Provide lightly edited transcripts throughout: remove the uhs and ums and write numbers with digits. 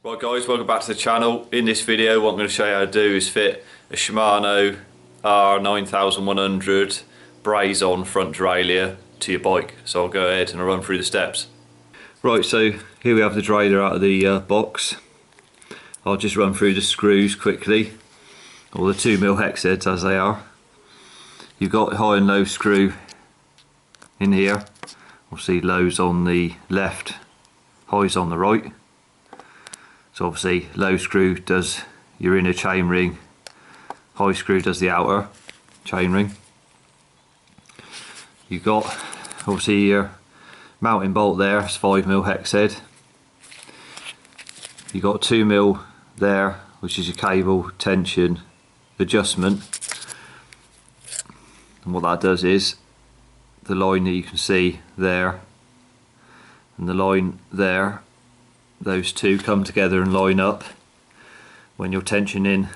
Right guys, welcome back to the channel. In this video what I'm going to show you how to do is fit a Shimano R9100 Braze on front derailleur to your bike. So I'll go ahead and I'll run through the steps. Right, so here we have the derailleur out of the box. I'll just run through the screws quickly, or the 2mm hex heads as they are. You've got high and low screw in here. We'll see lows on the left, highs on the right. So obviously low screw does your inner chainring, high screw does the outer chainring. You've got obviously your mounting bolt there, it's 5mm hex head. You've got 2mm there, which is your cable tension adjustment. And what that does is, the line that you can see there and the line there, those two come together and line up when you're tensioning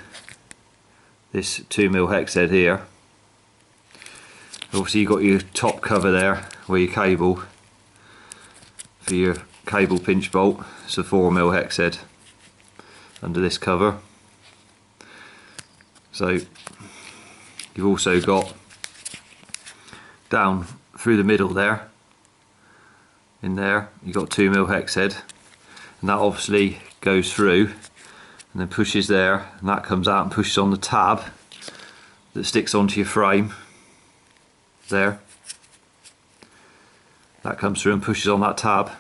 this 2mm hex head here. Obviously you've got your top cover there where your cable for your cable pinch bolt. It's a 4mm hex head under this cover. So you've also got down through the middle there, in there you've got 2mm hex head. And that obviously goes through and then pushes there, and that comes out and pushes on the tab that sticks onto your frame there. That comes through and pushes on that tab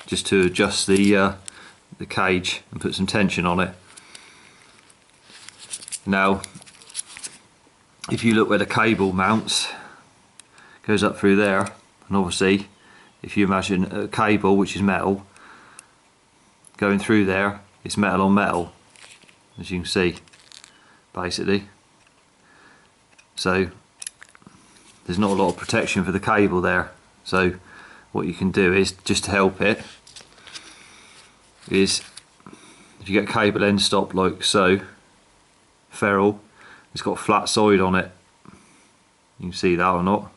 just to adjust the cage and put some tension on it. Now if you look where the cable mounts, it goes up through there, and obviously if you imagine a cable which is metal going through there, it's metal on metal, as you can see basically. So there's not a lot of protection for the cable there. So what you can do is, just to help it, is if you get a cable end stop like so, ferrule, it's got a flat side on it. You can see that or not.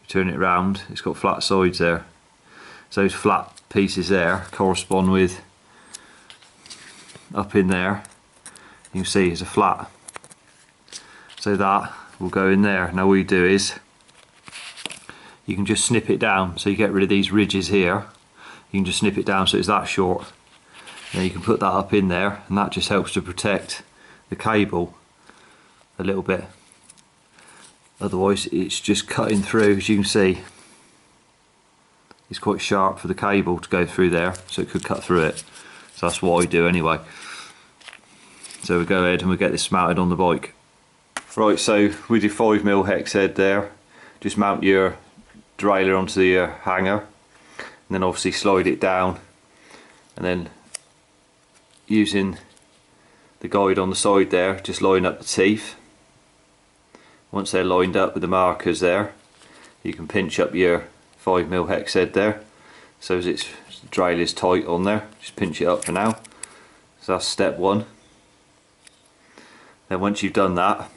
You turn it around, it's got flat sides there. So those flat pieces there correspond with, up in there you can see it's a flat, so that will go in there. Now what you do is you can just snip it down, so you get rid of these ridges here. You can just snip it down so it's that short. Now you can put that up in there, and that just helps to protect the cable a little bit. Otherwise it's just cutting through, as you can see. It's quite sharp for the cable to go through there, so it could cut through it. So that's what I do anyway. So we go ahead and we get this mounted on the bike. Right, so with your 5mm hex head there, just mount your derailleur onto the hanger, and then obviously slide it down, and then using the guide on the side there, just line up the teeth. Once they're lined up with the markers there, you can pinch up your 5mm hex head there, so as its derailleur is tight on there. Just pinch it up for now. So that's step one. Then once you've done that,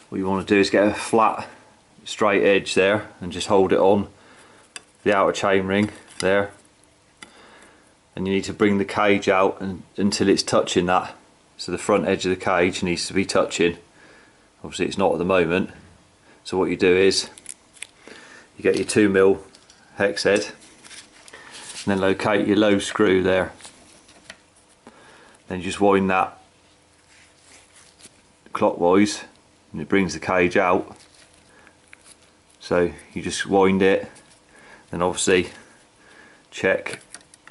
what you want to do is get a flat straight edge there and just hold it on the outer chainring there, and you need to bring the cage out until it's touching that. So the front edge of the cage needs to be touching. Obviously it's not at the moment, so what you do is you get your 2mm hex head and then locate your low screw there. Then you just wind that clockwise and it brings the cage out. So you just wind it, then obviously check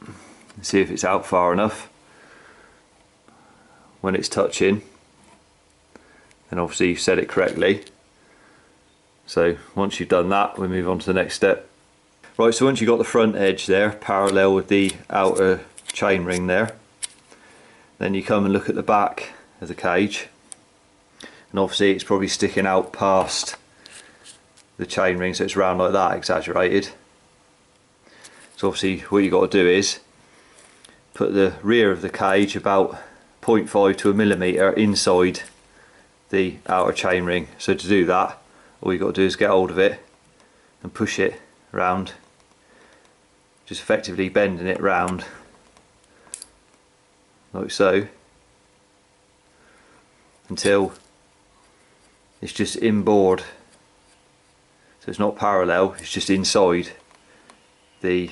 and see if it's out far enough. When it's touching, then obviously you've set it correctly. So once you've done that, we move on to the next step. Right, so once you've got the front edge there parallel with the outer chainring there, then you come and look at the back of the cage, and obviously it's probably sticking out past the chainring, so it's round like that, exaggerated. So obviously what you've got to do is put the rear of the cage about 0.5 to a millimetre inside the outer chainring. So to do that, all you've got to do is get hold of it and push it round, just effectively bending it round like so, until it's just inboard, so it's not parallel, it's just inside the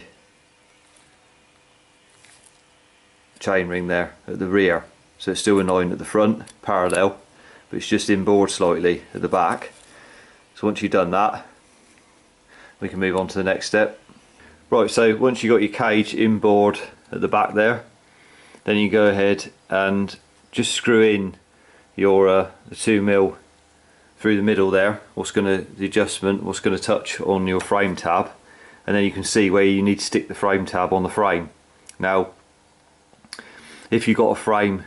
chainring there at the rear. So it's still in line at the front, parallel, but it's just inboard slightly at the back. So once you've done that, we can move on to the next step. Right, so once you've got your cage inboard at the back there, then you go ahead and just screw in your the 2mm through the middle there, the adjustment, what's going to touch on your frame tab, and then you can see where you need to stick the frame tab on the frame. Now, if you've got a frame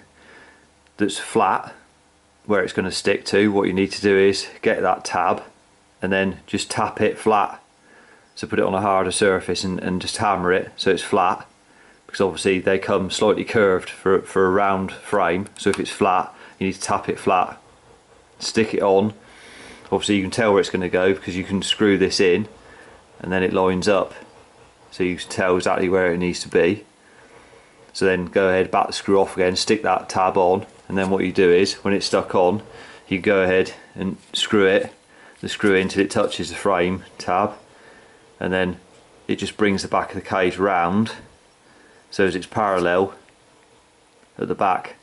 that's flat where it's going to stick to, what you need to do is get that tab and then just tap it flat. So put it on a harder surface and just hammer it so it's flat, because obviously they come slightly curved for a round frame. So if it's flat, you need to tap it flat, stick it on. Obviously you can tell where it's going to go because you can screw this in and then it lines up, so you can tell exactly where it needs to be. So then go ahead, back the screw off again, stick that tab on, and then what you do is when it's stuck on, you go ahead and screw the screw in until it touches the frame tab, and then it just brings the back of the cage round so as it's parallel at the back.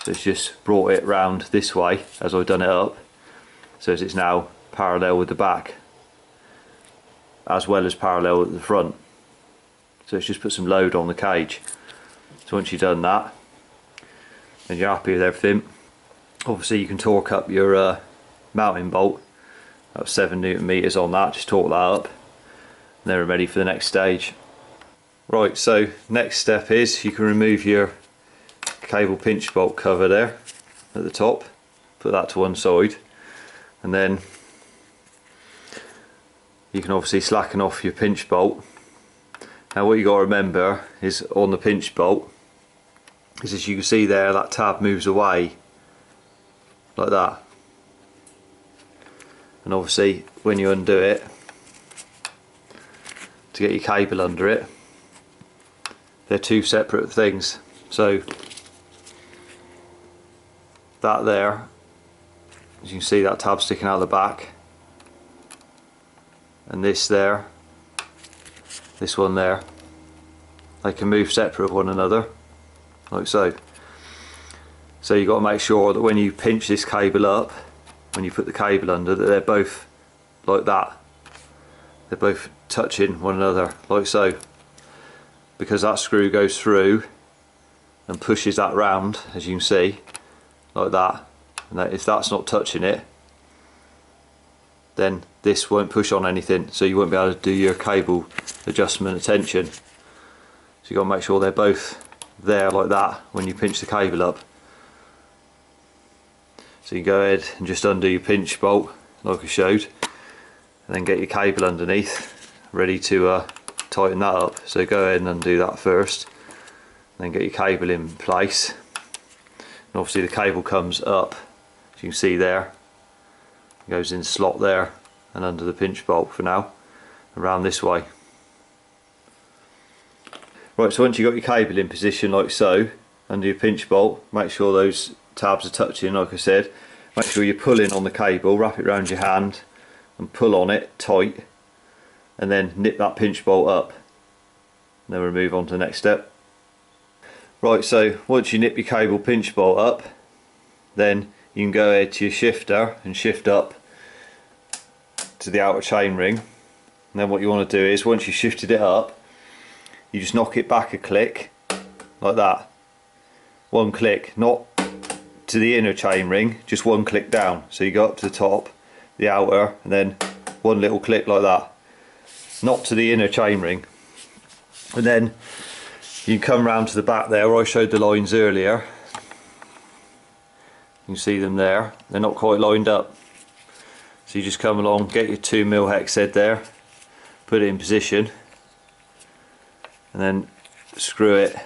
So it's just brought it round this way as I've done it up, so as it's now parallel with the back as well as parallel at the front. So it's just put some load on the cage. So once you've done that and you're happy with everything, obviously you can torque up your mounting bolt. That's 7 Newton meters on that, just torque that up, and then we're ready for the next stage. Right, so next step is you can remove your cable pinch bolt cover there at the top, put that to one side, and then you can obviously slacken off your pinch bolt. Now what you got to remember is on the pinch bolt is, as you can see there, that tab moves away like that, and obviously when you undo it to get your cable under it, they're two separate things. So that there, as you can see, that tab sticking out the back, and this there, this one there, they can move separate of one another like so. So you've got to make sure that when you pinch this cable up, when you put the cable under, that they're both like that, they're both touching one another like so, because that screw goes through and pushes that round, as you can see, like that, and if that's not touching it, then this won't push on anything, so you won't be able to do your cable adjustment at tension. So you've got to make sure they're both there like that when you pinch the cable up. So you go ahead and just undo your pinch bolt like I showed, and then get your cable underneath ready to tighten that up. So go ahead and undo that first, and then get your cable in place. And obviously the cable comes up, as you can see there, it goes in the slot there and under the pinch bolt for now, around this way. Right, so once you've got your cable in position like so, under your pinch bolt, make sure those tabs are touching like I said. Make sure you're pulling on the cable, wrap it around your hand and pull on it tight, and then nip that pinch bolt up. And then we'll move on to the next step. Right, so once you nip your cable pinch bolt up, then you can go ahead to your shifter and shift up to the outer chain ring. And then what you want to do is, once you've shifted it up, you just knock it back a click like that. One click, not to the inner chain ring, just one click down. So you go up to the top, the outer, and then one little click like that, not to the inner chain ring. And then you can come round to the back there where I showed the lines earlier. You can see them there, they're not quite lined up. So you just come along, get your 2mm hex head there, put it in position, and then screw it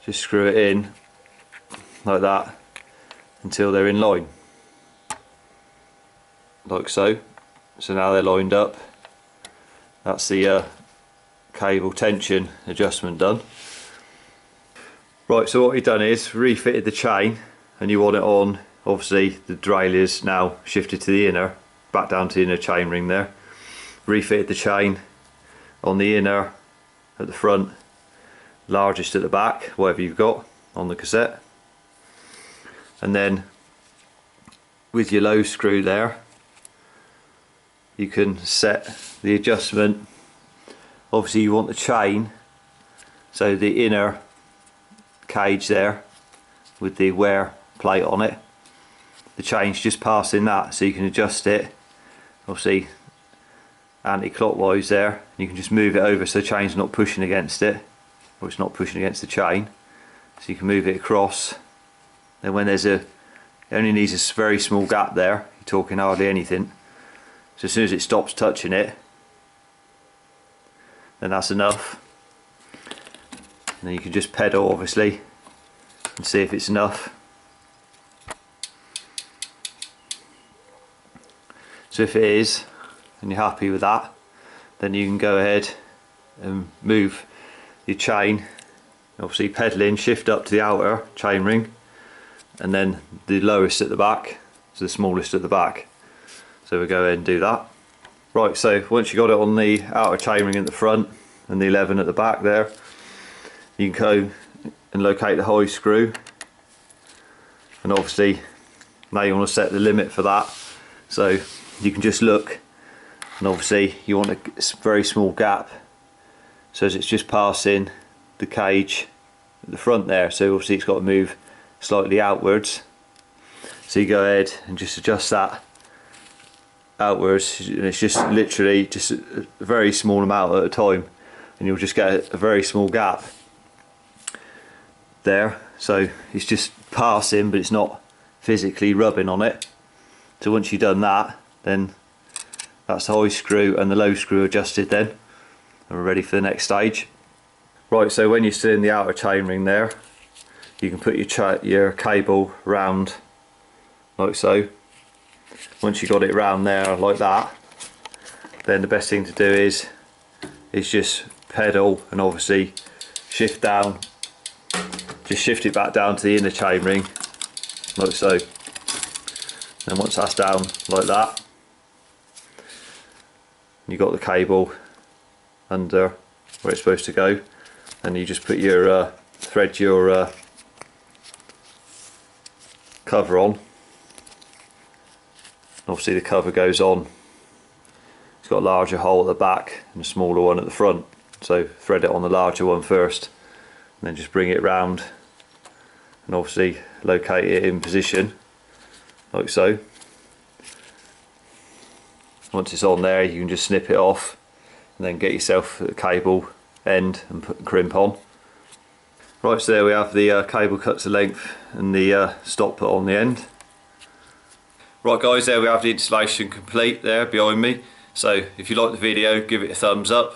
just screw it in like that until they're in line, like so. So now they're lined up. That's the cable tension adjustment done. Right, so what we've done is refitted the chain, and you want it on, obviously the derailleur's now shifted to the inner, back down to the inner chain ring there. Refitted the chain on the inner at the front, largest at the back, whatever you've got on the cassette. And then with your low screw there, you can set the adjustment. Obviously you want the chain, so the inner cage there with the wear plate on it, the chain's just passing that, so you can adjust it obviously anti-clockwise there. You can just move it over so the chain's not pushing against it, or it's not pushing against the chain, so you can move it across. Then when there's it only needs a very small gap there, you're talking hardly anything, so as soon as it stops touching it, then that's enough. And then you can just pedal obviously and see if it's enough. So if it is, and you're happy with that, then you can go ahead and move your chain, obviously pedaling, shift up to the outer chain ring, and then the lowest at the back to the smallest at the back. So we'll go ahead and do that. Right, so once you got it on the outer chain ring at the front and the 11 at the back there, you can go and locate the high screw, and obviously now you want to set the limit for that, so you can just look, and obviously you want a very small gap, so as it's just passing the cage at the front there, so obviously it's got to move slightly outwards, so you go ahead and just adjust that outwards, and it's just literally just a very small amount at a time, and you'll just get a very small gap there, so it's just passing but it's not physically rubbing on it. So once you've done that, then that's the high screw and the low screw adjusted then, and we're ready for the next stage. Right, so when you're still in the outer chain ring there, you can put your cable round like so. Once you've got it round there like that, then the best thing to do is just pedal and obviously shift down, just shift it back down to the inner chain ring like so. And once that's down like that, you've got the cable under where it's supposed to go, and you just put your thread your cover on. Obviously the cover goes on, it's got a larger hole at the back and a smaller one at the front, so thread it on the larger one first, and then just bring it round and obviously locate it in position like so. Once it's on there, you can just snip it off and then get yourself a cable end and put the crimp on. Right, so there we have the cable cut to length and the stop put on the end. Right guys, there we have the installation complete there behind me. So if you like the video, give it a thumbs up.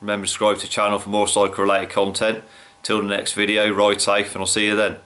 Remember to subscribe to the channel for more cycle related content. Till the next video, ride safe and I'll see you then.